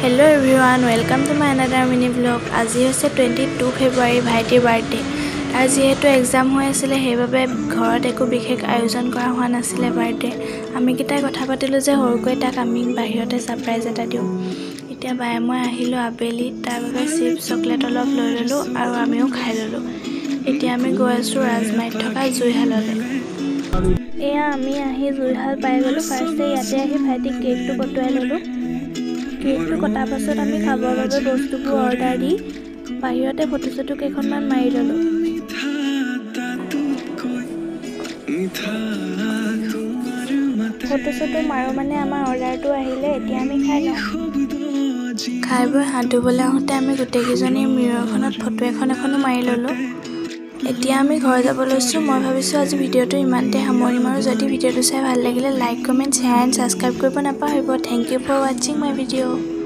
Hello everyone, welcome to my another mini vlog. আজি হৈছে 22 ফেব্ৰুৱাৰী ভাইটিৰ বাৰ্থডে। তাৰ যেহেতু এক্সাম হৈ আছিল সেইবাবে ঘৰত একো বিশেষ আয়োজন কৰা হোৱা নাছিল বাৰ্থডে। আমি কিটাই কথা পাতিলো যে হৰকৈ তাক আমি বাহিৰতে সাৰপ্ৰাইজ এটা দিও। এতিয়া বাই মই আহিলো আবেলি তাৰ বাবে চিপছ চকলেট অলপ লৈ ললো আৰু আমিও খাই ললো। এতিয়া আমি গৈ আছো ৰাজমাইত থকা জুইহাললৈ। এয়া আমি আহি জুইহাল পাই গলো। ফাৰ্ষ্টে ইয়াতে আহি ভাইটিক কেকটো কটুৱাই ললো। কেকটো কটাৰ পাছত আমি খাবৰ বাবে বস্তুবোৰ অৰ্ডাৰ দি বাহিৰতে ফটোছটো কেইখনমান মাৰি ললো। ফটোছটো মাৰো মানে আমাৰ অৰ্ডাৰটো আহিলে এতিয়া আমি খাই লওঁ। খাই বৈ হাত ধুবলৈ আহোঁতে আমি গোটেইকেইজনী মিৰৰখনত ফটো এখনো মাৰি ললো। এতিয়া আমি ঘৰ যাব লৈছো। মই ভাবিছো আজি ভিডিঅ'টো ইমানতে সামৰিম আৰু যদি ভিডিঅ'টো চাই ভাল লাগিলে like, comment, share and subscribe কৰিব নাপাহৰিব। Thank you for watching my video'.